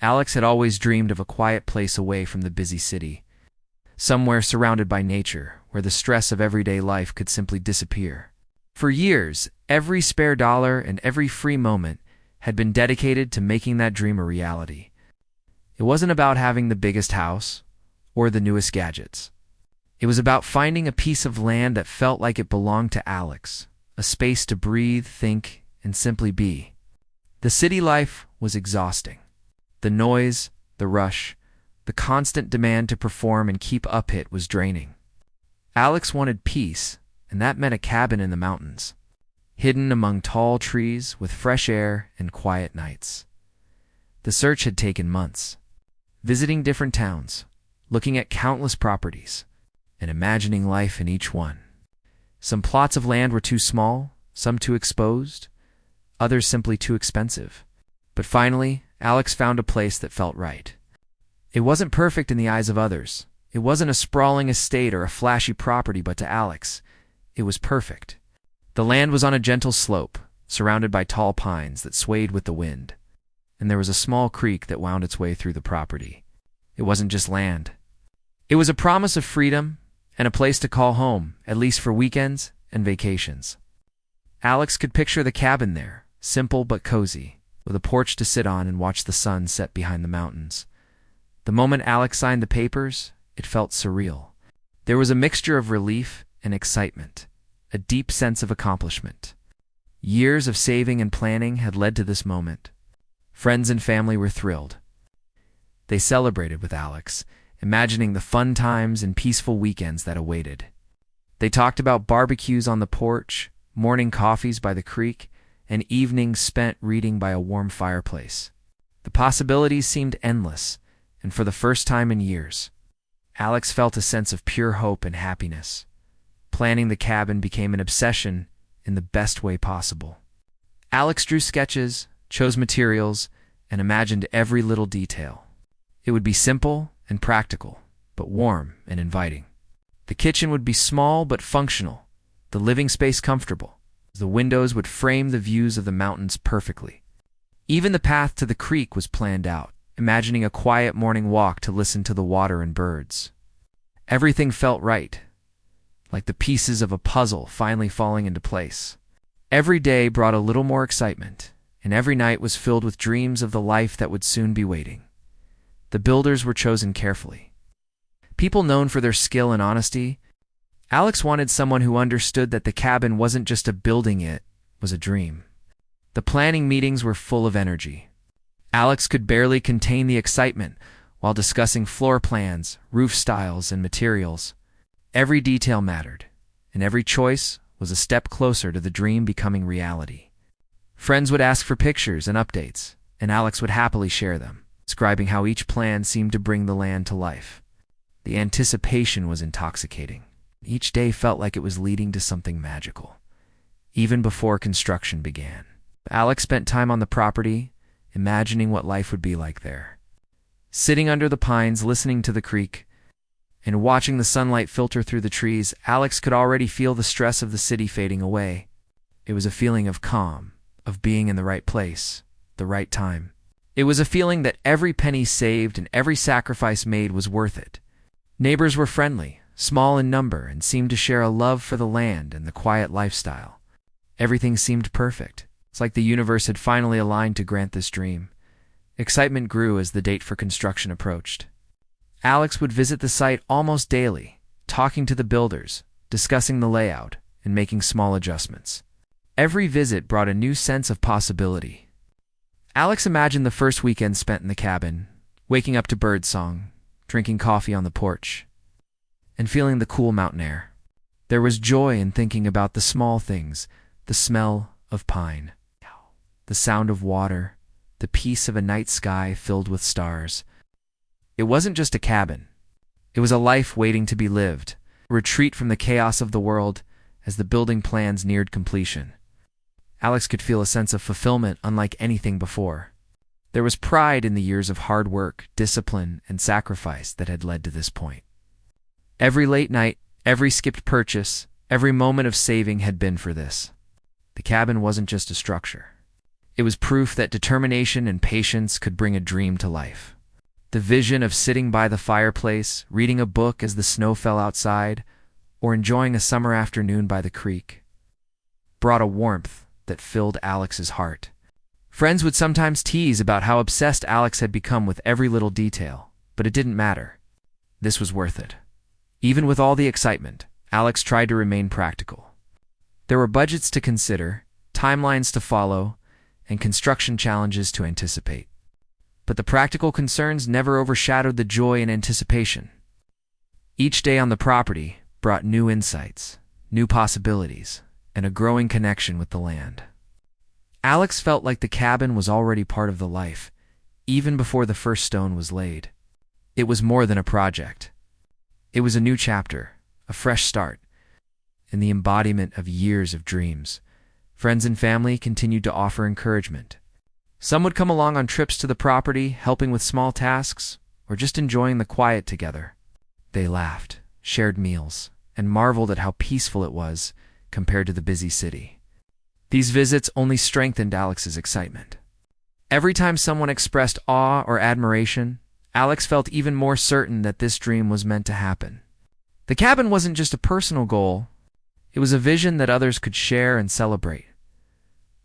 Alex had always dreamed of a quiet place away from the busy city, somewhere surrounded by nature, where the stress of everyday life could simply disappear. For years, every spare dollar and every free moment had been dedicated to making that dream a reality. It wasn't about having the biggest house or the newest gadgets. It was about finding a piece of land that felt like it belonged to Alex, a space to breathe, think, and simply be. The city life was exhausting. The noise, the rush, the constant demand to perform and keep up it was draining. Alex wanted peace, and that meant a cabin in the mountains, hidden among tall trees with fresh air and quiet nights. The search had taken months, visiting different towns, looking at countless properties, and imagining life in each one. Some plots of land were too small, some too exposed, others simply too expensive. But finally, Alex found a place that felt right. It wasn't perfect in the eyes of others. It wasn't a sprawling estate or a flashy property, but to Alex, it was perfect. The land was on a gentle slope, surrounded by tall pines that swayed with the wind, and there was a small creek that wound its way through the property. It wasn't just land. It was a promise of freedom and a place to call home, at least for weekends and vacations. Alex could picture the cabin there, simple but cozy, with a porch to sit on and watch the sun set behind the mountains. The moment Alex signed the papers, it felt surreal. There was a mixture of relief and excitement, a deep sense of accomplishment. Years of saving and planning had led to this moment. Friends and family were thrilled. They celebrated with Alex, imagining the fun times and peaceful weekends that awaited. They talked about barbecues on the porch, morning coffees by the creek, and evenings spent reading by a warm fireplace. The possibilities seemed endless, and for the first time in years, Alex felt a sense of pure hope and happiness. Planning the cabin became an obsession in the best way possible. Alex drew sketches, chose materials, and imagined every little detail. It would be simple and practical, but warm and inviting. The kitchen would be small but functional, the living space comfortable. The windows would frame the views of the mountains perfectly. Even the path to the creek was planned out, imagining a quiet morning walk to listen to the water and birds. Everything felt right, like the pieces of a puzzle finally falling into place. Every day brought a little more excitement, and every night was filled with dreams of the life that would soon be waiting. The builders were chosen carefully. People known for their skill and honesty, Alex wanted someone who understood that the cabin wasn't just a building, it was a dream. The planning meetings were full of energy. Alex could barely contain the excitement while discussing floor plans, roof styles, and materials. Every detail mattered, and every choice was a step closer to the dream becoming reality. Friends would ask for pictures and updates, and Alex would happily share them, describing how each plan seemed to bring the land to life. The anticipation was intoxicating. Each day felt like it was leading to something magical, even before construction began. Alex spent time on the property, imagining what life would be like there. Sitting under the pines, listening to the creek, and watching the sunlight filter through the trees, Alex could already feel the stress of the city fading away. It was a feeling of calm, of being in the right place, the right time. It was a feeling that every penny saved and every sacrifice made was worth it. Neighbors were friendly, small in number, and seemed to share a love for the land and the quiet lifestyle. Everything seemed perfect. It's like the universe had finally aligned to grant this dream. Excitement grew as the date for construction approached. Alex would visit the site almost daily, talking to the builders, discussing the layout, and making small adjustments. Every visit brought a new sense of possibility. Alex imagined the first weekend spent in the cabin, waking up to birdsong, drinking coffee on the porch, and feeling the cool mountain air. There was joy in thinking about the small things, the smell of pine, the sound of water, the peace of a night sky filled with stars. It wasn't just a cabin. It was a life waiting to be lived, a retreat from the chaos of the world as the building plans neared completion. Alex could feel a sense of fulfillment unlike anything before. There was pride in the years of hard work, discipline, and sacrifice that had led to this point. Every late night, every skipped purchase, every moment of saving had been for this. The cabin wasn't just a structure. It was proof that determination and patience could bring a dream to life. The vision of sitting by the fireplace, reading a book as the snow fell outside, or enjoying a summer afternoon by the creek, brought a warmth that filled Alex's heart. Friends would sometimes tease about how obsessed Alex had become with every little detail, but it didn't matter. This was worth it. Even with all the excitement, Alex tried to remain practical. There were budgets to consider, timelines to follow, and construction challenges to anticipate. But the practical concerns never overshadowed the joy and anticipation. Each day on the property brought new insights, new possibilities, and a growing connection with the land. Alex felt like the cabin was already part of the life, even before the first stone was laid. It was more than a project. It was a new chapter, a fresh start, and the embodiment of years of dreams. Friends and family continued to offer encouragement. Some would come along on trips to the property, helping with small tasks, or just enjoying the quiet together. They laughed, shared meals, and marveled at how peaceful it was compared to the busy city. These visits only strengthened Alex's excitement. Every time someone expressed awe or admiration, Alex felt even more certain that this dream was meant to happen. The cabin wasn't just a personal goal, it was a vision that others could share and celebrate.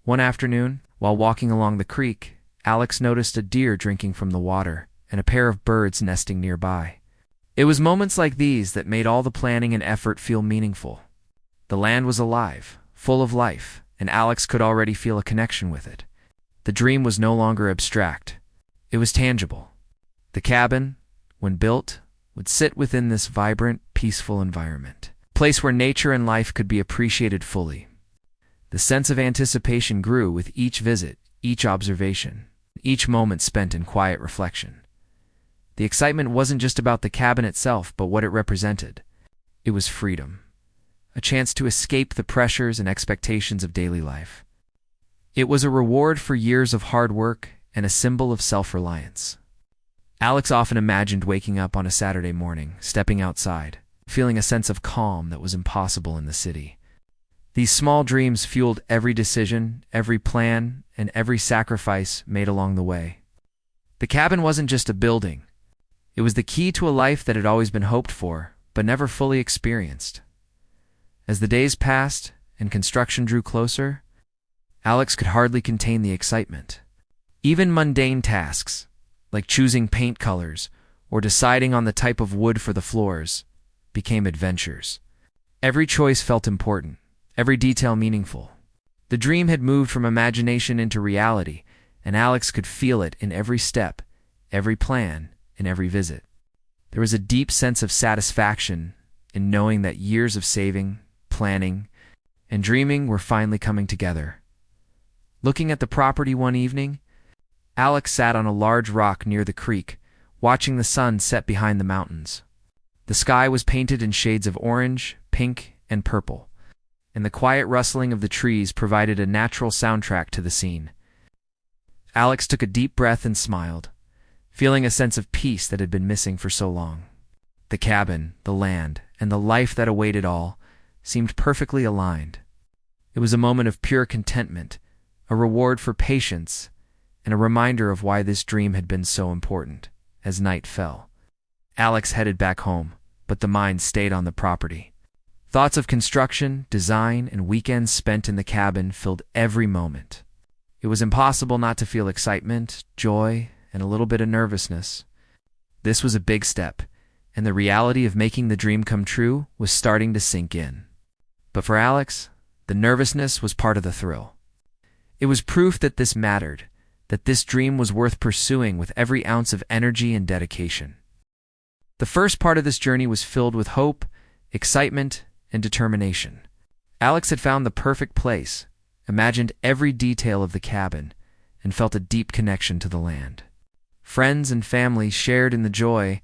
One afternoon, while walking along the creek, Alex noticed a deer drinking from the water and a pair of birds nesting nearby. It was moments like these that made all the planning and effort feel meaningful. The land was alive, full of life, and Alex could already feel a connection with it. The dream was no longer abstract. It was tangible. The cabin, when built, would sit within this vibrant, peaceful environment, a place where nature and life could be appreciated fully. The sense of anticipation grew with each visit, each observation, each moment spent in quiet reflection. The excitement wasn't just about the cabin itself, but what it represented. It was freedom, a chance to escape the pressures and expectations of daily life. It was a reward for years of hard work and a symbol of self-reliance. Alex often imagined waking up on a Saturday morning, stepping outside, feeling a sense of calm that was impossible in the city. These small dreams fueled every decision, every plan, and every sacrifice made along the way. The cabin wasn't just a building. It was the key to a life that had always been hoped for, but never fully experienced. As the days passed and construction drew closer, Alex could hardly contain the excitement. Even mundane tasks, like choosing paint colors or deciding on the type of wood for the floors, became adventures. Every choice felt important, every detail meaningful. The dream had moved from imagination into reality, and Alex could feel it in every step, every plan, and every visit. There was a deep sense of satisfaction in knowing that years of saving, planning, and dreaming were finally coming together. Looking at the property one evening, Alex sat on a large rock near the creek, watching the sun set behind the mountains. The sky was painted in shades of orange, pink, and purple, and the quiet rustling of the trees provided a natural soundtrack to the scene. Alex took a deep breath and smiled, feeling a sense of peace that had been missing for so long. The cabin, the land, and the life that awaited all seemed perfectly aligned. It was a moment of pure contentment, a reward for patience, and a reminder of why this dream had been so important. As night fell, Alex headed back home, but the mind stayed on the property. Thoughts of construction, design, and weekends spent in the cabin filled every moment. It was impossible not to feel excitement, joy, and a little bit of nervousness. This was a big step, and the reality of making the dream come true was starting to sink in. But for Alex, the nervousness was part of the thrill. It was proof that this mattered, that this dream was worth pursuing with every ounce of energy and dedication. The first part of this journey was filled with hope, excitement, and determination. Alex had found the perfect place, imagined every detail of the cabin, and felt a deep connection to the land. Friends and family shared in the joy,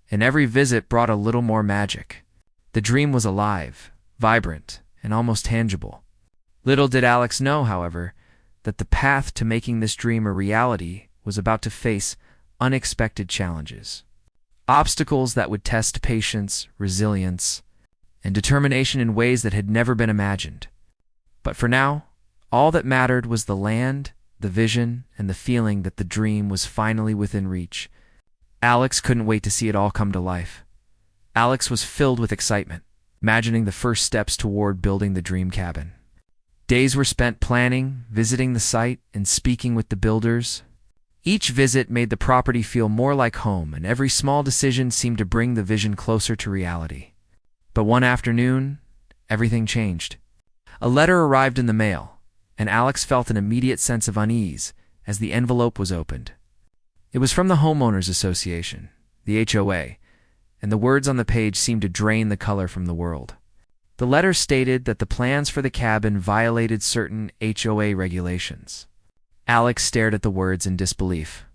and every visit brought a little more magic. The dream was alive, vibrant, and almost tangible. Little did Alex know, however, that the path to making this dream a reality was about to face unexpected challenges. Obstacles that would test patience, resilience, and determination in ways that had never been imagined. But for now, all that mattered was the land the vision, and the feeling that the dream was finally within reach. Alex couldn't wait to see it all come to life. Alex was filled with excitement, imagining the first steps toward building the dream cabin. Days were spent planning, visiting the site, and speaking with the builders. Each visit made the property feel more like home, and every small decision seemed to bring the vision closer to reality. But one afternoon, everything changed. A letter arrived in the mail, and Alex felt an immediate sense of unease as the envelope was opened. It was from the Homeowners Association, the HOA, and the words on the page seemed to drain the color from the world. The letter stated that the plans for the cabin violated certain HOA regulations. Alex stared at the words in disbelief.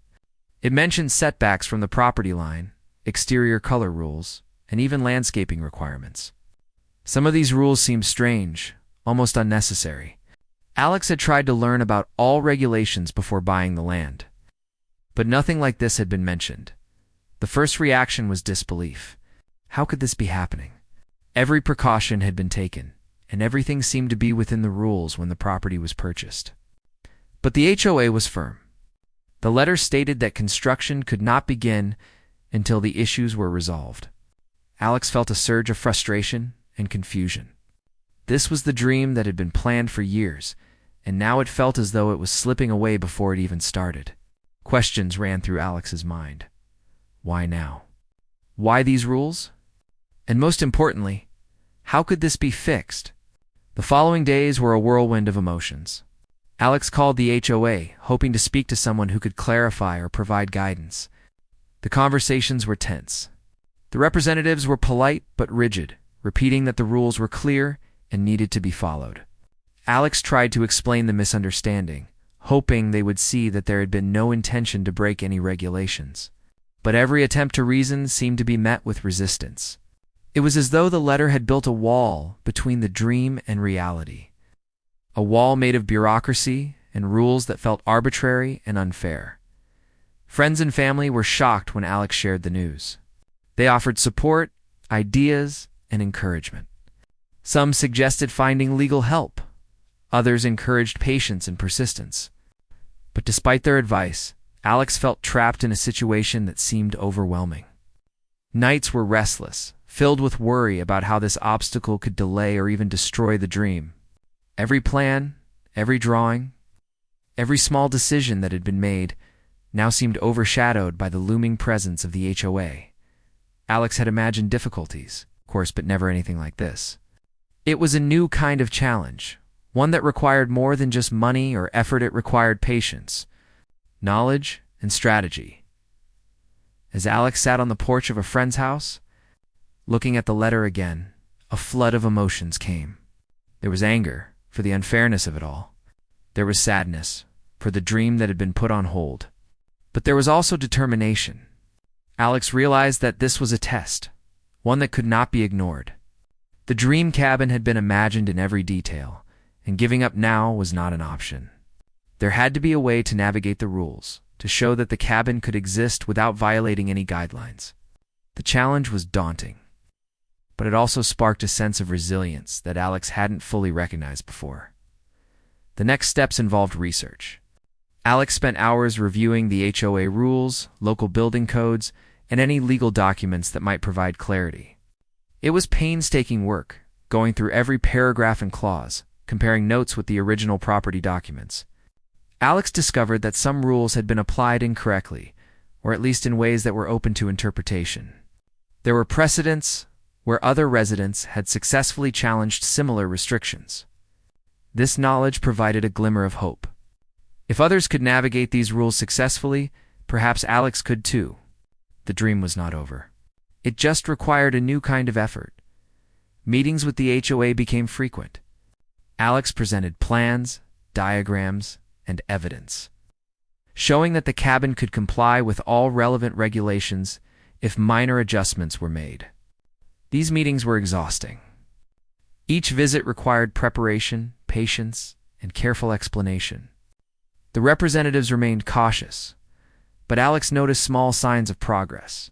It mentioned setbacks from the property line, exterior color rules, and even landscaping requirements. Some of these rules seemed strange, almost unnecessary. Alex had tried to learn about all regulations before buying the land. But nothing like this had been mentioned. The first reaction was disbelief. How could this be happening? Every precaution had been taken, and everything seemed to be within the rules when the property was purchased. But the HOA was firm. The letter stated that construction could not begin until the issues were resolved. Alex felt a surge of frustration and confusion. This was the dream that had been planned for years, and now it felt as though it was slipping away before it even started. Questions ran through Alex's mind. Why now? Why these rules? And most importantly, how could this be fixed? The following days were a whirlwind of emotions. Alex called the HOA, hoping to speak to someone who could clarify or provide guidance. The conversations were tense. The representatives were polite but rigid, repeating that the rules were clear and needed to be followed. Alex tried to explain the misunderstanding, hoping they would see that there had been no intention to break any regulations. But every attempt to reason seemed to be met with resistance. It was as though the letter had built a wall between the dream and reality. A wall made of bureaucracy and rules that felt arbitrary and unfair. Friends and family were shocked when Alex shared the news. They offered support, ideas, and encouragement. Some suggested finding legal help. Others encouraged patience and persistence. But despite their advice, Alex felt trapped in a situation that seemed overwhelming. Nights were restless, filled with worry about how this obstacle could delay or even destroy the dream. Every plan, every drawing, every small decision that had been made now seemed overshadowed by the looming presence of the HOA. Alex had imagined difficulties, of course, but never anything like this. It was a new kind of challenge, one that required more than just money or effort. It required patience, knowledge, and strategy. As Alex sat on the porch of a friend's house, looking at the letter again, a flood of emotions came. There was anger for the unfairness of it all. There was sadness for the dream that had been put on hold. But there was also determination. Alex realized that this was a test, one that could not be ignored. The dream cabin had been imagined in every detail, and giving up now was not an option. There had to be a way to navigate the rules, to show that the cabin could exist without violating any guidelines. The challenge was daunting, but it also sparked a sense of resilience that Alex hadn't fully recognized before. The next steps involved research. Alex spent hours reviewing the HOA rules, local building codes, and any legal documents that might provide clarity. It was painstaking work, going through every paragraph and clause, comparing notes with the original property documents. Alex discovered that some rules had been applied incorrectly, or at least in ways that were open to interpretation. There were precedents where other residents had successfully challenged similar restrictions. This knowledge provided a glimmer of hope. If others could navigate these rules successfully, perhaps Alex could too. The dream was not over. It just required a new kind of effort. Meetings with the HOA became frequent. Alex presented plans, diagrams, and evidence, showing that the cabin could comply with all relevant regulations if minor adjustments were made. These meetings were exhausting. Each visit required preparation, patience, and careful explanation. The representatives remained cautious, but Alex noticed small signs of progress.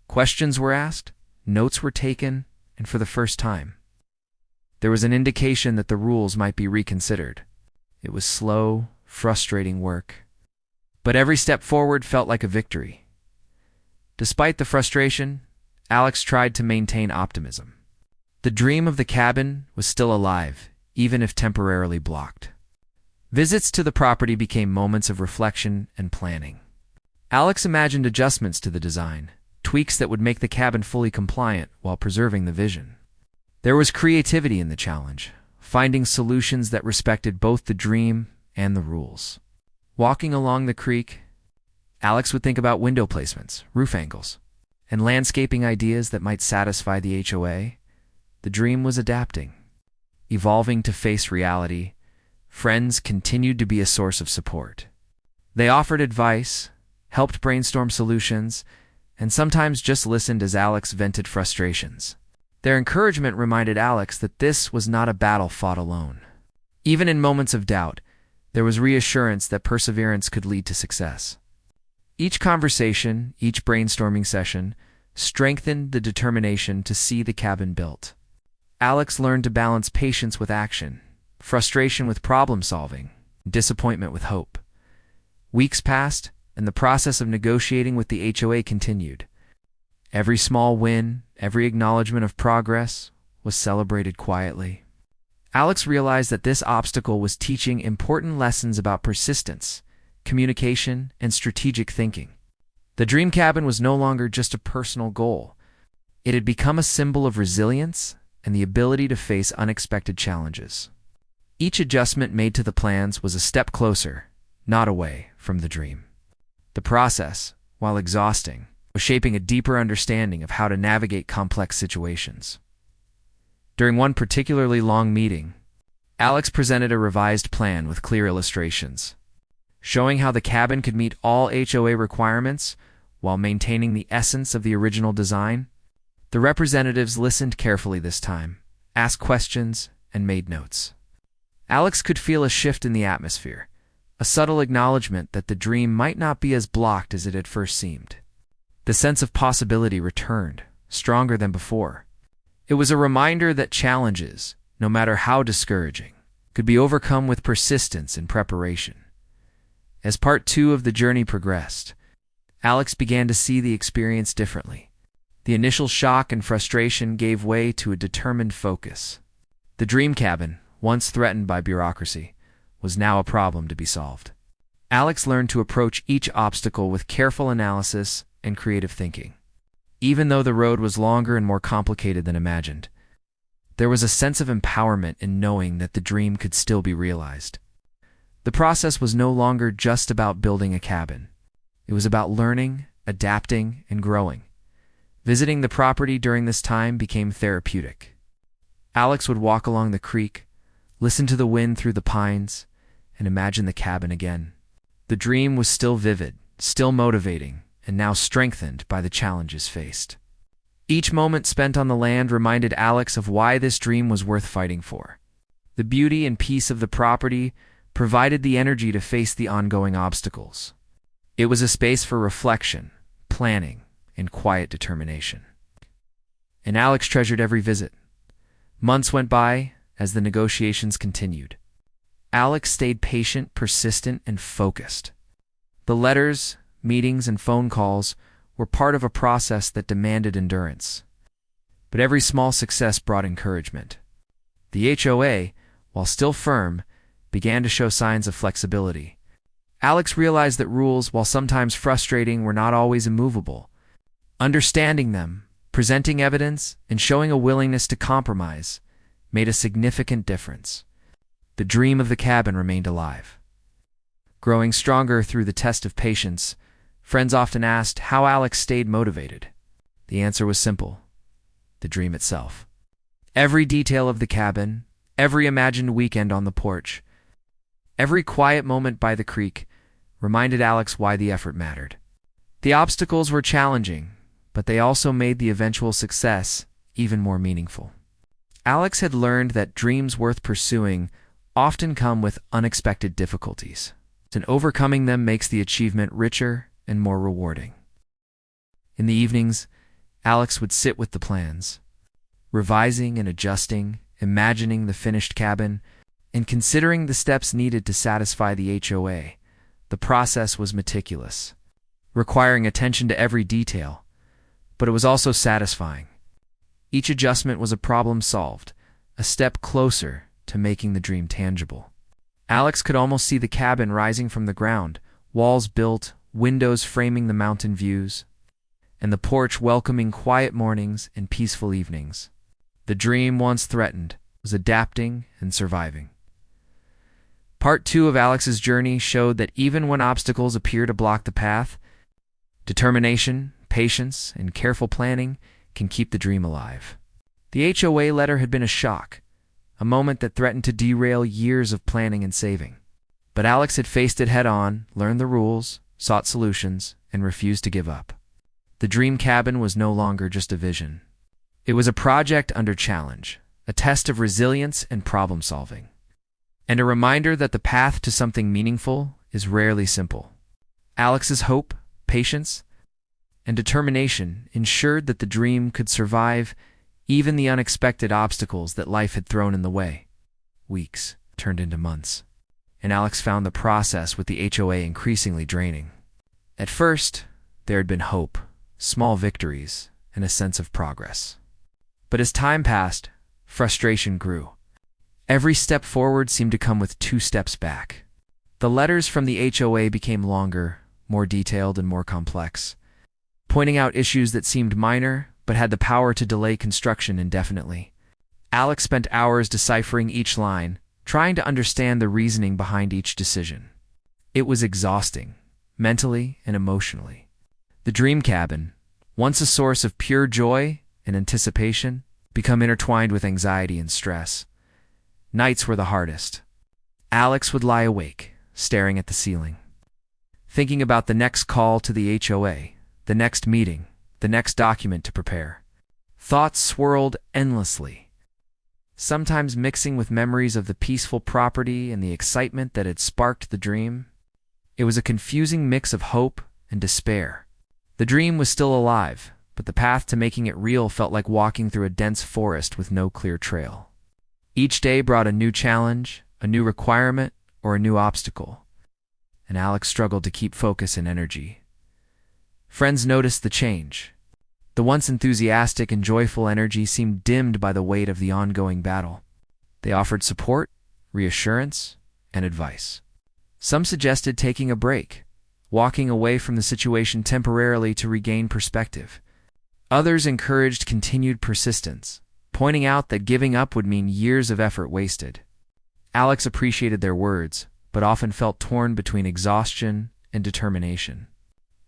Questions were asked, notes were taken, and for the first time, there was an indication that the rules might be reconsidered. It was slow, frustrating work. But every step forward felt like a victory. Despite the frustration, Alex tried to maintain optimism. The dream of the cabin was still alive, even if temporarily blocked. Visits to the property became moments of reflection and planning. Alex imagined adjustments to the design, tweaks that would make the cabin fully compliant while preserving the vision. There was creativity in the challenge, finding solutions that respected both the dream and the rules. Walking along the creek, Alex would think about window placements, roof angles, and landscaping ideas that might satisfy the HOA. The dream was adapting, evolving to face reality. Friends continued to be a source of support. They offered advice, helped brainstorm solutions, and sometimes just listened as Alex vented frustrations. Their encouragement reminded Alex that this was not a battle fought alone. Even in moments of doubt, there was reassurance that perseverance could lead to success. Each conversation, each brainstorming session, strengthened the determination to see the cabin built. Alex learned to balance patience with action, frustration with problem-solving, disappointment with hope. Weeks passed, and the process of negotiating with the HOA continued. Every small win, every acknowledgement of progress, was celebrated quietly. Alex realized that this obstacle was teaching important lessons about persistence, communication, and strategic thinking. The dream cabin was no longer just a personal goal. It had become a symbol of resilience and the ability to face unexpected challenges. Each adjustment made to the plans was a step closer, not away, from the dream. The process, while exhausting, was shaping a deeper understanding of how to navigate complex situations. During one particularly long meeting, Alex presented a revised plan with clear illustrations, showing how the cabin could meet all HOA requirements while maintaining the essence of the original design. The representatives listened carefully this time, asked questions, and made notes. Alex could feel a shift in the atmosphere, a subtle acknowledgement that the dream might not be as blocked as it had first seemed. The sense of possibility returned, stronger than before. It was a reminder that challenges, no matter how discouraging, could be overcome with persistence and preparation. As part 2 of the journey progressed, Alex began to see the experience differently. The initial shock and frustration gave way to a determined focus. The dream cabin, once threatened by bureaucracy, was now a problem to be solved. Alex learned to approach each obstacle with careful analysis and creative thinking. Even though the road was longer and more complicated than imagined, there was a sense of empowerment in knowing that the dream could still be realized. The process was no longer just about building a cabin. It was about learning, adapting, and growing. Visiting the property during this time became therapeutic. Alex would walk along the creek, listen to the wind through the pines, and imagine the cabin again. The dream was still vivid, still motivating, and now strengthened by the challenges faced. Each moment spent on the land reminded Alex of why this dream was worth fighting for. The beauty and peace of the property provided the energy to face the ongoing obstacles. It was a space for reflection, planning, and quiet determination. And Alex treasured every visit. Months went by as the negotiations continued. Alex stayed patient, persistent, and focused. The letters, meetings, and phone calls were part of a process that demanded endurance. But every small success brought encouragement. The HOA, while still firm, began to show signs of flexibility. Alex realized that rules, while sometimes frustrating, were not always immovable. Understanding them, presenting evidence, and showing a willingness to compromise made a significant difference. The dream of the cabin remained alive. Growing stronger through the test of patience, friends often asked how Alex stayed motivated. The answer was simple: the dream itself. Every detail of the cabin, every imagined weekend on the porch, every quiet moment by the creek reminded Alex why the effort mattered. The obstacles were challenging, but they also made the eventual success even more meaningful. Alex had learned that dreams worth pursuing often come with unexpected difficulties, and overcoming them makes the achievement richer and more rewarding. In the evenings, Alex would sit with the plans, revising and adjusting, imagining the finished cabin, And considering the steps needed to satisfy the HOA, the process was meticulous, requiring attention to every detail, but it was also satisfying. Each adjustment was a problem solved, a step closer to making the dream tangible. Alex could almost see the cabin rising from the ground, walls built, windows framing the mountain views, and the porch welcoming quiet mornings and peaceful evenings. The dream, once threatened, was adapting and surviving. Part 2 of Alex's journey showed that even when obstacles appear to block the path, determination, patience, and careful planning can keep the dream alive. The HOA letter had been a shock, a moment that threatened to derail years of planning and saving. But Alex had faced it head-on, learned the rules, sought solutions, and refused to give up. The dream cabin was no longer just a vision. It was a project under challenge, a test of resilience and problem-solving, and a reminder that the path to something meaningful is rarely simple. Alex's hope, patience, and determination ensured that the dream could survive even the unexpected obstacles that life had thrown in the way. Weeks turned into months, and Alex found the process with the HOA increasingly draining. At first, there had been hope, small victories, and a sense of progress. But as time passed, frustration grew. Every step forward seemed to come with 2 steps back. The letters from the HOA became longer, more detailed, and more complex, pointing out issues that seemed minor but had the power to delay construction indefinitely. Alex spent hours deciphering each line, trying to understand the reasoning behind each decision. It was exhausting, mentally and emotionally. The dream cabin, once a source of pure joy and anticipation, became intertwined with anxiety and stress. Nights were the hardest. Alex would lie awake, staring at the ceiling, thinking about the next call to the HOA, the next meeting, the next document to prepare. Thoughts swirled endlessly, sometimes mixing with memories of the peaceful property and the excitement that had sparked the dream. It was a confusing mix of hope and despair. The dream was still alive, but the path to making it real felt like walking through a dense forest with no clear trail. Each day brought a new challenge, a new requirement, or a new obstacle, and Alex struggled to keep focus and energy. Friends noticed the change. The once enthusiastic and joyful energy seemed dimmed by the weight of the ongoing battle. They offered support, reassurance, and advice. Some suggested taking a break, walking away from the situation temporarily to regain perspective. Others encouraged continued persistence, pointing out that giving up would mean years of effort wasted. Alex appreciated their words, but often felt torn between exhaustion and determination.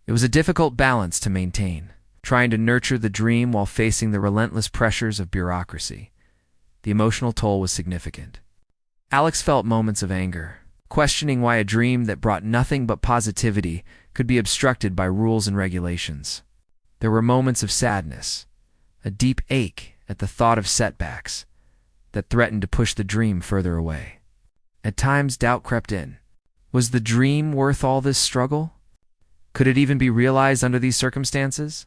It was a difficult balance to maintain, trying to nurture the dream while facing the relentless pressures of bureaucracy. The emotional toll was significant. Alex felt moments of anger, questioning why a dream that brought nothing but positivity could be obstructed by rules and regulations. There were moments of sadness, a deep ache at the thought of setbacks that threatened to push the dream further away. At times, doubt crept in. Was the dream worth all this struggle? Could it even be realized under these circumstances?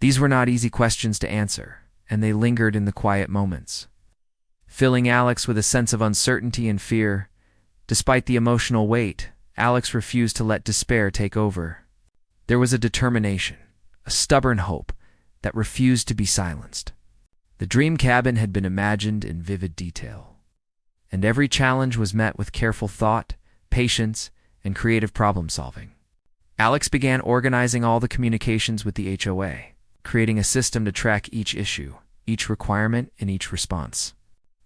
These were not easy questions to answer, and they lingered in the quiet moments, filling Alex with a sense of uncertainty and fear. Despite the emotional weight, Alex refused to let despair take over. There was a determination, a stubborn hope that refused to be silenced. The dream cabin had been imagined in vivid detail, and every challenge was met with careful thought, patience, and creative problem-solving. Alex began organizing all the communications with the HOA, creating a system to track each issue, each requirement, and each response.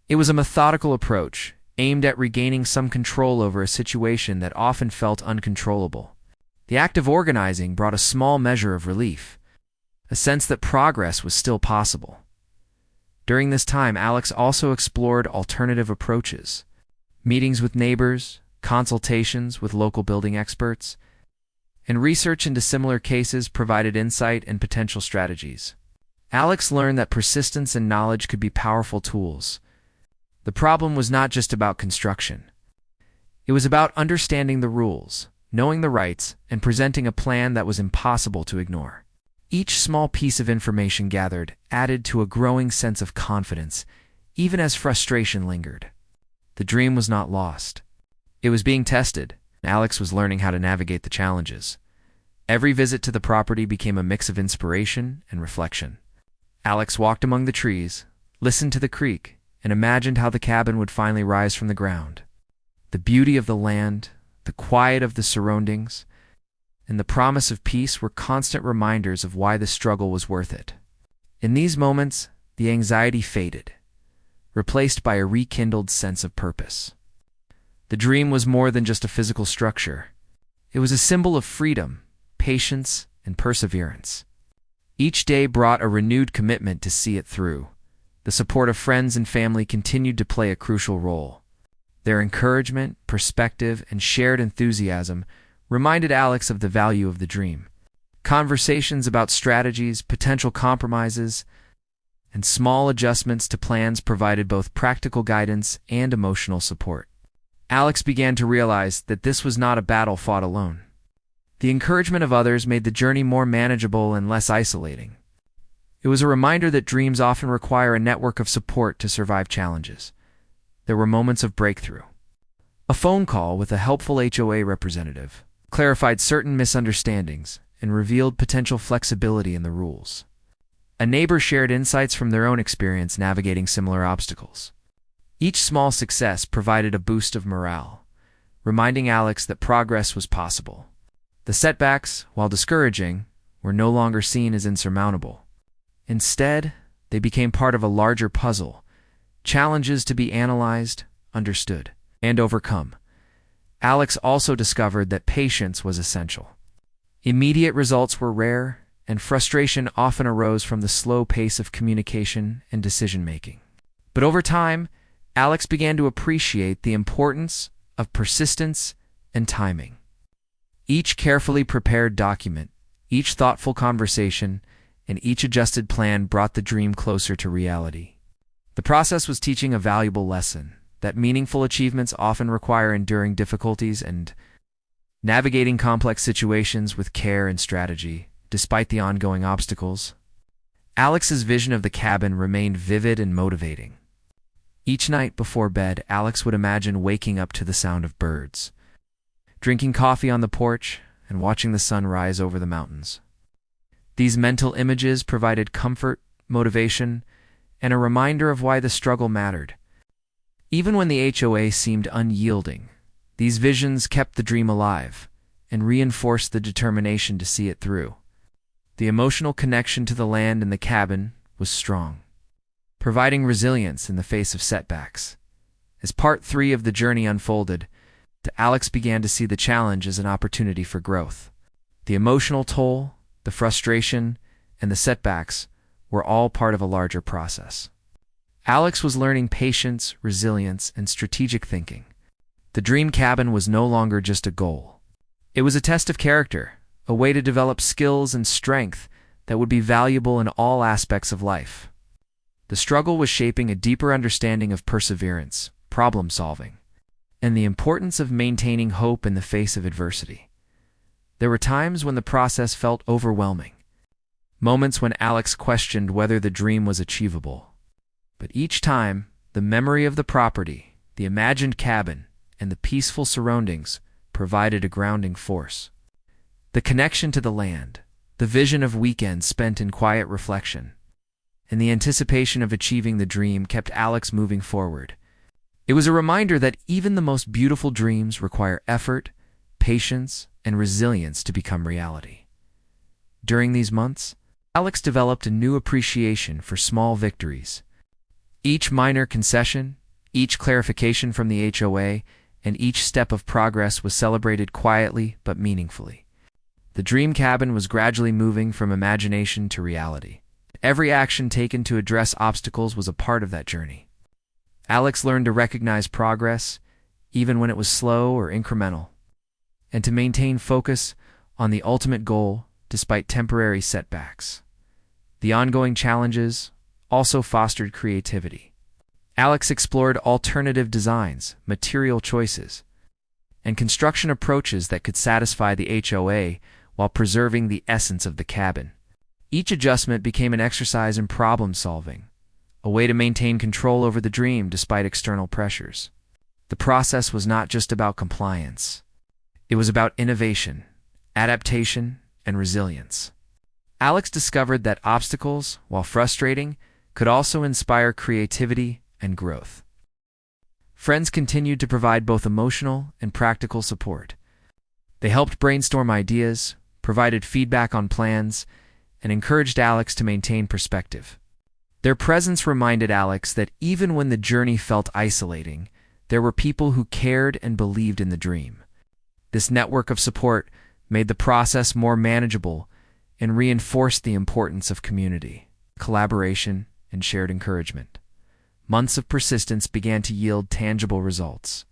It was a methodical approach, aimed at regaining some control over a situation that often felt uncontrollable. The act of organizing brought a small measure of relief, a sense that progress was still possible. During this time, Alex also explored alternative approaches, meetings with neighbors, consultations with local building experts, and research into similar cases provided insight and potential strategies. Alex learned that persistence and knowledge could be powerful tools. The problem was not just about construction. It was about understanding the rules, knowing the rights, and presenting a plan that was impossible to ignore. Each small piece of information gathered added to a growing sense of confidence, even as frustration lingered. the dream was not lost. It was being tested, and Alex was learning how to navigate the challenges. Every visit to the property became a mix of inspiration and reflection. Alex walked among the trees, listened to the creek, and imagined how the cabin would finally rise from the ground. The beauty of the land, the quiet of the surroundings, and the promise of peace were constant reminders of why the struggle was worth it. In these moments, the anxiety faded, replaced by a rekindled sense of purpose. The dream was more than just a physical structure. It was a symbol of freedom, patience, and perseverance. Each day brought a renewed commitment to see it through. The support of friends and family continued to play a crucial role. Their encouragement, perspective, and shared enthusiasm reminded Alex of the value of the dream. Conversations about strategies, potential compromises, and small adjustments to plans provided both practical guidance and emotional support. Alex began to realize that this was not a battle fought alone. The encouragement of others made the journey more manageable and less isolating. It was a reminder that dreams often require a network of support to survive challenges. There were moments of breakthrough. A phone call with a helpful HOA representative clarified certain misunderstandings and revealed potential flexibility in the rules. A neighbor shared insights from their own experience navigating similar obstacles. Each small success provided a boost of morale, reminding Alex that progress was possible. The setbacks, while discouraging, were no longer seen as insurmountable. Instead, they became part of a larger puzzle, challenges to be analyzed, understood, and overcome. Alex also discovered that patience was essential. Immediate results were rare, and frustration often arose from the slow pace of communication and decision-making. But over time, Alex began to appreciate the importance of persistence and timing. Each carefully prepared document, each thoughtful conversation, and each adjusted plan brought the dream closer to reality. The process was teaching a valuable lesson, that meaningful achievements often require enduring difficulties and navigating complex situations with care and strategy, despite the ongoing obstacles. Alex's vision of the cabin remained vivid and motivating. Each night before bed, Alex would imagine waking up to the sound of birds, drinking coffee on the porch, and watching the sun rise over the mountains. These mental images provided comfort, motivation, and a reminder of why the struggle mattered. Even when the HOA seemed unyielding, these visions kept the dream alive and reinforced the determination to see it through. The emotional connection to the land and the cabin was strong, providing resilience in the face of setbacks. As part 3 of the journey unfolded, Alex began to see the challenge as an opportunity for growth. The emotional toll, the frustration, and the setbacks were all part of a larger process. Alex was learning patience, resilience, and strategic thinking. The dream cabin was no longer just a goal. It was a test of character, a way to develop skills and strength that would be valuable in all aspects of life. The struggle was shaping a deeper understanding of perseverance, problem solving, and the importance of maintaining hope in the face of adversity. There were times when the process felt overwhelming, moments when Alex questioned whether the dream was achievable. But each time, the memory of the property, the imagined cabin, and the peaceful surroundings provided a grounding force. The connection to the land, the vision of weekends spent in quiet reflection, and the anticipation of achieving the dream kept Alex moving forward. It was a reminder that even the most beautiful dreams require effort, patience, and resilience to become reality. During these months, Alex developed a new appreciation for small victories. Each minor concession, each clarification from the HOA, and each step of progress was celebrated quietly but meaningfully. The dream cabin was gradually moving from imagination to reality. Every action taken to address obstacles was a part of that journey. Alex learned to recognize progress, even when it was slow or incremental, and to maintain focus on the ultimate goal despite temporary setbacks. The ongoing challenges also fostered creativity. Alex explored alternative designs, material choices, and construction approaches that could satisfy the HOA while preserving the essence of the cabin. Each adjustment became an exercise in problem solving, a way to maintain control over the dream despite external pressures. The process was not just about compliance. It was about innovation, adaptation, and resilience. Alex discovered that obstacles, while frustrating, could also inspire creativity and growth. Friends continued to provide both emotional and practical support. They helped brainstorm ideas, provided feedback on plans, and encouraged Alex to maintain perspective. Their presence reminded Alex that even when the journey felt isolating, there were people who cared and believed in the dream. This network of support made the process more manageable and reinforced the importance of community, collaboration, and shared encouragement. Months of persistence began to yield tangible results.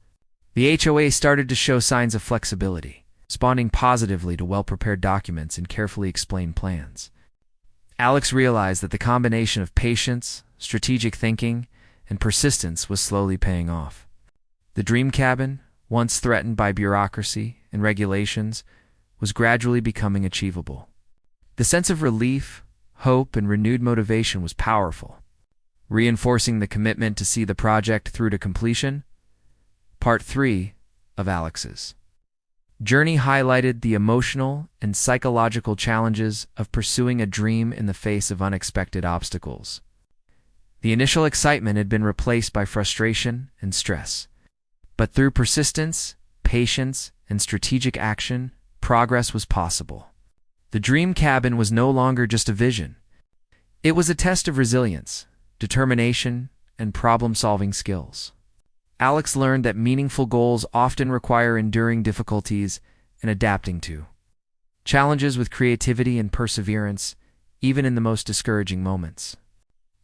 The HOA started to show signs of flexibility, responding positively to well-prepared documents and carefully explained plans. Alex realized that the combination of patience, strategic thinking, and persistence was slowly paying off. The dream cabin, once threatened by bureaucracy and regulations, was gradually becoming achievable. The sense of relief, hope, and renewed motivation was powerful, reinforcing the commitment to see the project through to completion. Part 3 of Alex's journey highlighted the emotional and psychological challenges of pursuing a dream in the face of unexpected obstacles. The initial excitement had been replaced by frustration and stress. But through persistence, patience, and strategic action, progress was possible. The dream cabin was no longer just a vision. It was a test of resilience, determination, and problem-solving skills. Alex learned that meaningful goals often require enduring difficulties and adapting to challenges with creativity and perseverance, even in the most discouraging moments.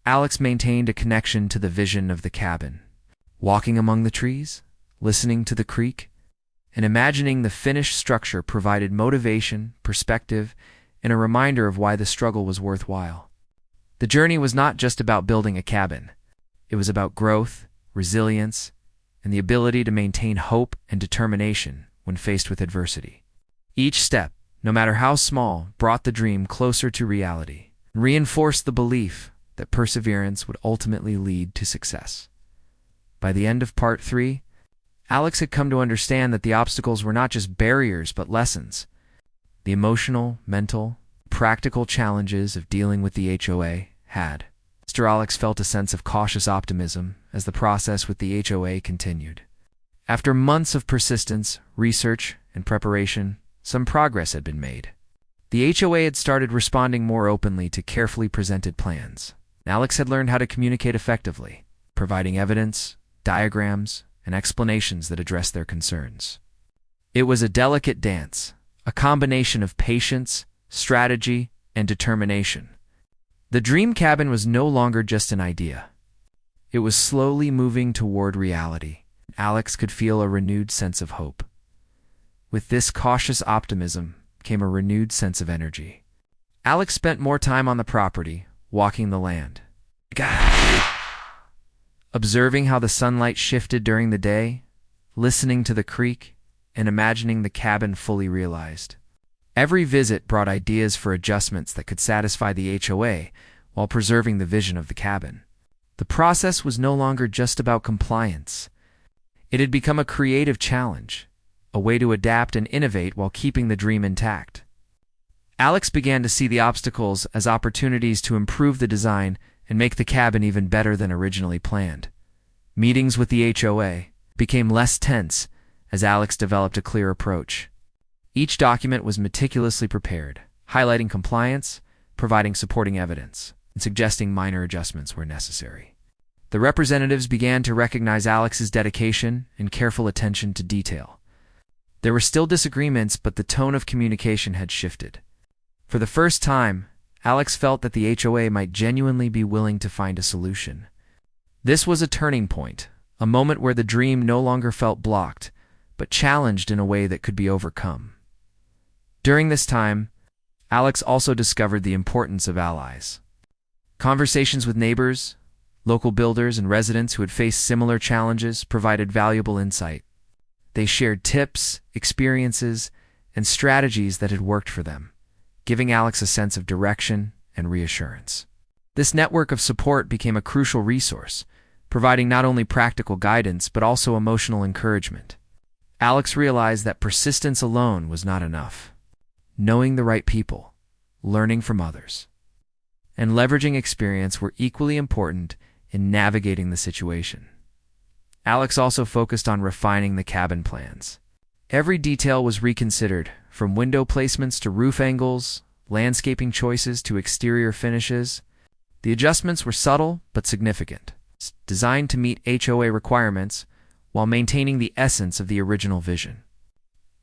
Alex maintained a connection to the vision of the cabin, walking among the trees, listening to the creek, and imagining the finished structure provided motivation, perspective, and a reminder of why the struggle was worthwhile. The journey was not just about building a cabin. It was about growth, resilience, and the ability to maintain hope and determination when faced with adversity. Each step, no matter how small, brought the dream closer to reality and reinforced the belief that perseverance would ultimately lead to success. By the end of Part 3, Alex had come to understand that the obstacles were not just barriers but lessons. The emotional, mental, practical challenges of dealing with the HOA had. Mr. Alex felt a sense of cautious optimism as the process with the HOA continued. After months of persistence, research, and preparation, some progress had been made. The HOA had started responding more openly to carefully presented plans. Alex had learned how to communicate effectively, providing evidence, diagrams, and explanations that addressed their concerns. It was a delicate dance, a combination of patience, strategy, and determination. The dream cabin was no longer just an idea. It was slowly moving toward reality. Alex could feel a renewed sense of hope. With this cautious optimism came a renewed sense of energy. Alex spent more time on the property, walking the land, observing how the sunlight shifted during the day, listening to the creek, and imagining the cabin fully realized. Every visit brought ideas for adjustments that could satisfy the HOA while preserving the vision of the cabin. The process was no longer just about compliance. It had become a creative challenge, a way to adapt and innovate while keeping the dream intact. Alex began to see the obstacles as opportunities to improve the design and make the cabin even better than originally planned. Meetings with the HOA became less tense as Alex developed a clear approach. Each document was meticulously prepared, highlighting compliance, providing supporting evidence, and suggesting minor adjustments where necessary. The representatives began to recognize Alex's dedication and careful attention to detail. There were still disagreements, but the tone of communication had shifted. For the first time, Alex felt that the HOA might genuinely be willing to find a solution. This was a turning point, a moment where the dream no longer felt blocked, but challenged in a way that could be overcome. During this time, Alex also discovered the importance of allies. Conversations with neighbors, local builders, and residents who had faced similar challenges provided valuable insight. They shared tips, experiences, and strategies that had worked for them, giving Alex a sense of direction and reassurance. This network of support became a crucial resource, providing not only practical guidance but also emotional encouragement. Alex realized that persistence alone was not enough. Knowing the right people, learning from others, and leveraging experience were equally important in navigating the situation. Alex also focused on refining the cabin plans. Every detail was reconsidered, from window placements to roof angles, landscaping choices to exterior finishes. The adjustments were subtle but significant, designed to meet HOA requirements while maintaining the essence of the original vision.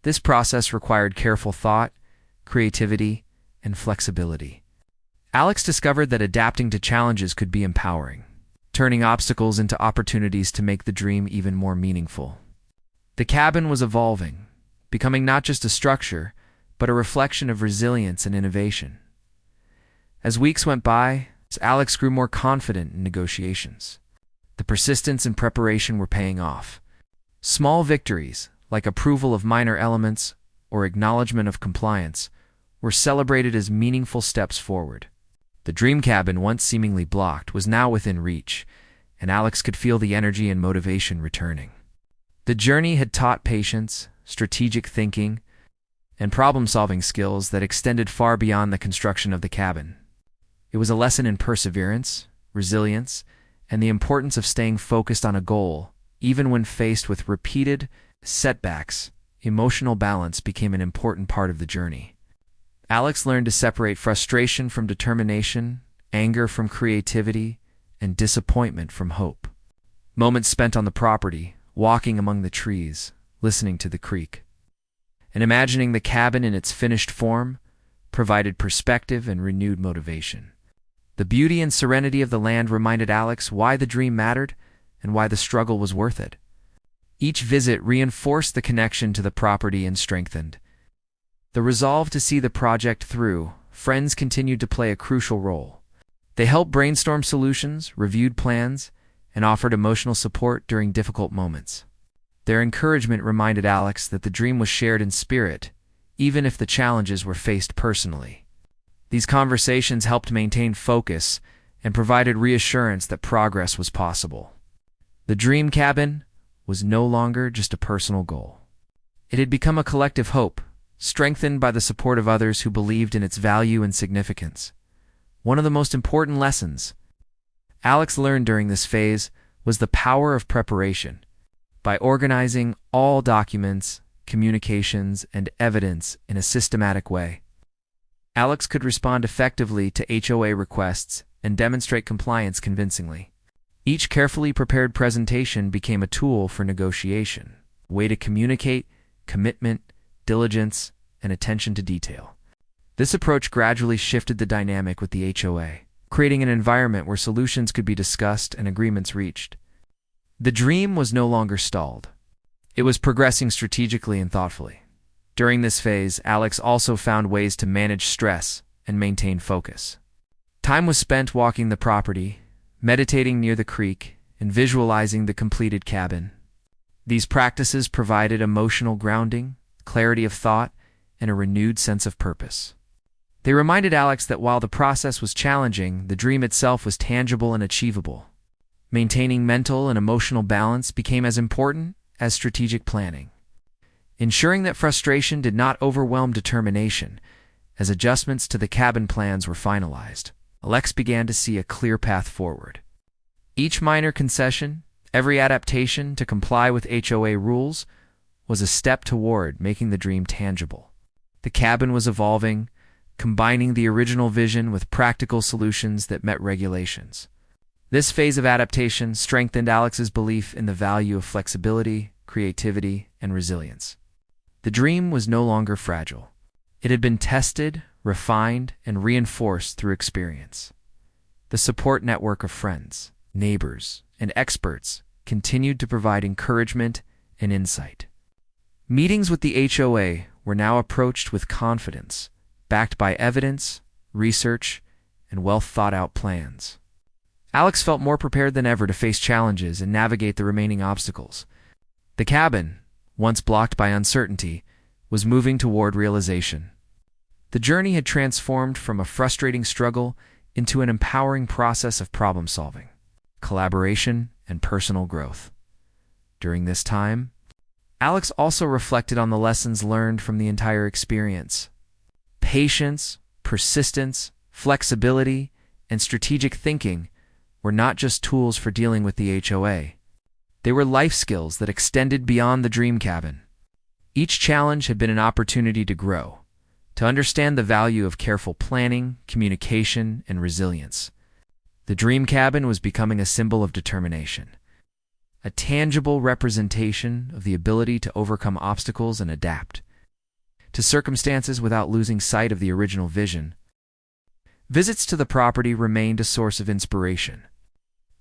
This process required careful thought, creativity, and flexibility. Alex discovered that adapting to challenges could be empowering, turning obstacles into opportunities to make the dream even more meaningful. The cabin was evolving, becoming not just a structure, but a reflection of resilience and innovation. As weeks went by, Alex grew more confident in negotiations. The persistence and preparation were paying off. Small victories, like approval of minor elements or acknowledgement of compliance, were celebrated as meaningful steps forward. The dream cabin, once seemingly blocked, was now within reach, and Alex could feel the energy and motivation returning. The journey had taught patience, strategic thinking, and problem-solving skills that extended far beyond the construction of the cabin. It was a lesson in perseverance, resilience, and the importance of staying focused on a goal, even when faced with repeated setbacks. Emotional balance became an important part of the journey. Alex learned to separate frustration from determination, anger from creativity, and disappointment from hope. Moments spent on the property, walking among the trees, listening to the creek, and imagining the cabin in its finished form, provided perspective and renewed motivation. The beauty and serenity of the land reminded Alex why the dream mattered and why the struggle was worth it. Each visit reinforced the connection to the property and strengthened the resolve to see the project through. Friends continued to play a crucial role. They helped brainstorm solutions, reviewed plans, and offered emotional support during difficult moments. Their encouragement reminded Alex that the dream was shared in spirit, even if the challenges were faced personally. These conversations helped maintain focus and provided reassurance that progress was possible. The dream cabin was no longer just a personal goal. It had become a collective hope, strengthened by the support of others who believed in its value and significance. One of the most important lessons Alex learned during this phase was the power of preparation. By organizing all documents, communications, and evidence in a systematic way, Alex could respond effectively to HOA requests and demonstrate compliance convincingly. Each carefully prepared presentation became a tool for negotiation, a way to communicate commitment, diligence, and attention to detail. This approach gradually shifted the dynamic with the HOA, creating an environment where solutions could be discussed and agreements reached. The dream was no longer stalled. It was progressing strategically and thoughtfully. During this phase, Alex also found ways to manage stress and maintain focus. Time was spent walking the property, meditating near the creek, and visualizing the completed cabin. These practices provided emotional grounding, clarity of thought, and a renewed sense of purpose. They reminded Alex that while the process was challenging, the dream itself was tangible and achievable. Maintaining mental and emotional balance became as important as strategic planning, ensuring that frustration did not overwhelm determination. As adjustments to the cabin plans were finalized, Alex began to see a clear path forward. Each minor concession, every adaptation to comply with HOA rules, was a step toward making the dream tangible. The cabin was evolving, combining the original vision with practical solutions that met regulations. This phase of adaptation strengthened Alex's belief in the value of flexibility, creativity, and resilience. The dream was no longer fragile. It had been tested, refined, and reinforced through experience. The support network of friends, neighbors, and experts continued to provide encouragement and insight. Meetings with the HOA were now approached with confidence, backed by evidence, research, and well-thought-out plans. Alex felt more prepared than ever to face challenges and navigate the remaining obstacles. The cabin, once blocked by uncertainty, was moving toward realization. The journey had transformed from a frustrating struggle into an empowering process of problem-solving. collaboration, and personal growth. During this time, Alex also reflected on the lessons learned from the entire experience. Patience, persistence, flexibility, and strategic thinking were not just tools for dealing with the HOA. They were life skills that extended beyond the dream cabin. Each challenge had been an opportunity to grow, to understand the value of careful planning, communication, and resilience. The dream cabin was becoming a symbol of determination, a tangible representation of the ability to overcome obstacles and adapt to circumstances without losing sight of the original vision. Visits to the property remained a source of inspiration.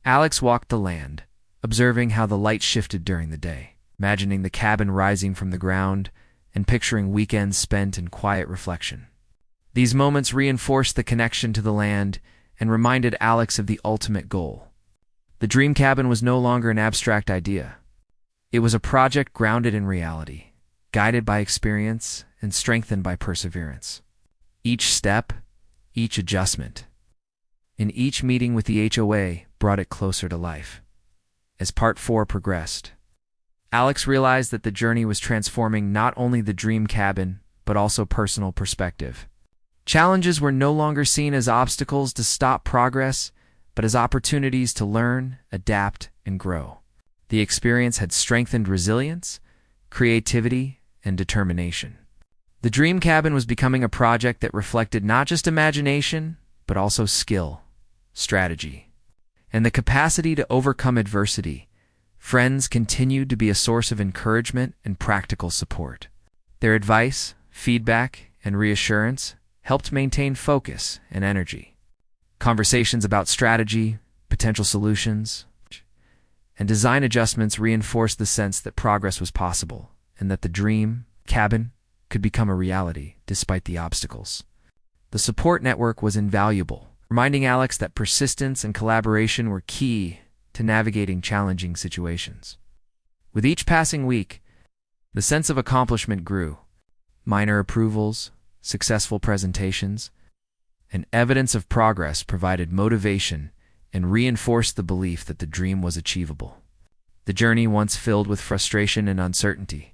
Alex walked the land, observing how the light shifted during the day, imagining the cabin rising from the ground, and picturing weekends spent in quiet reflection. These moments reinforced the connection to the land and reminded Alex of the ultimate goal. The dream cabin was no longer an abstract idea. It was a project grounded in reality, guided by experience and strengthened by perseverance. Each step, each adjustment, and each meeting with the HOA brought it closer to life. As Part 4 progressed, Alex realized that the journey was transforming not only the dream cabin, but also personal perspective. Challenges were no longer seen as obstacles to stop progress, but as opportunities to learn, adapt, and grow. The experience had strengthened resilience, creativity, and determination. The dream cabin was becoming a project that reflected not just imagination, but also skill, strategy, and the capacity to overcome adversity. Friends continued to be a source of encouragement and practical support. Their advice, feedback, and reassurance helped maintain focus and energy. Conversations about strategy, potential solutions, and design adjustments reinforced the sense that progress was possible and that the dream cabin could become a reality despite the obstacles. The support network was invaluable, reminding Alex that persistence and collaboration were key to navigating challenging situations. With each passing week, the sense of accomplishment grew. Minor approvals, successful presentations, and evidence of progress provided motivation and reinforced the belief that the dream was achievable. The journey, once filled with frustration and uncertainty,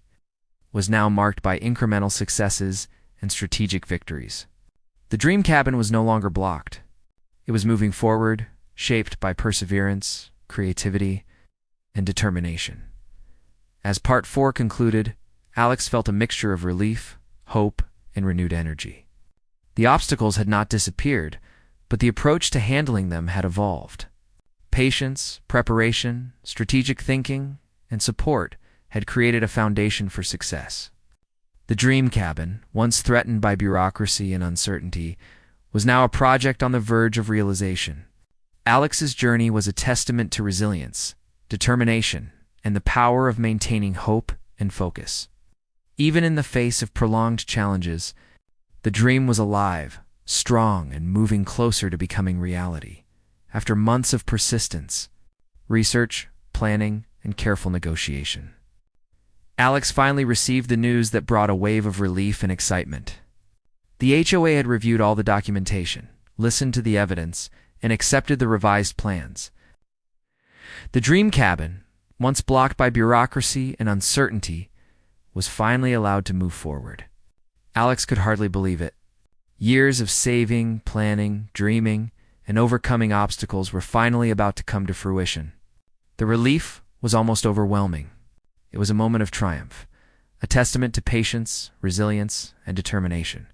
was now marked by incremental successes and strategic victories. The dream cabin was no longer blocked. It was moving forward, shaped by perseverance, creativity, and determination. As Part 4 concluded, Alex felt a mixture of relief, hope, and renewed energy. The obstacles had not disappeared, but the approach to handling them had evolved. Patience, preparation, strategic thinking, and support had created a foundation for success. The dream cabin, once threatened by bureaucracy and uncertainty, was now a project on the verge of realization. Alex's journey was a testament to resilience, determination, and the power of maintaining hope and focus. Even in the face of prolonged challenges, the dream was alive, strong, and moving closer to becoming reality. After months of persistence, research, planning, and careful negotiation, Alex finally received the news that brought a wave of relief and excitement. The HOA had reviewed all the documentation, listened to the evidence, and accepted the revised plans. The dream cabin, once blocked by bureaucracy and uncertainty, was finally allowed to move forward. Alex could hardly believe it. Years of saving, planning, dreaming, and overcoming obstacles were finally about to come to fruition. The relief was almost overwhelming. It was a moment of triumph, a testament to patience, resilience, and determination.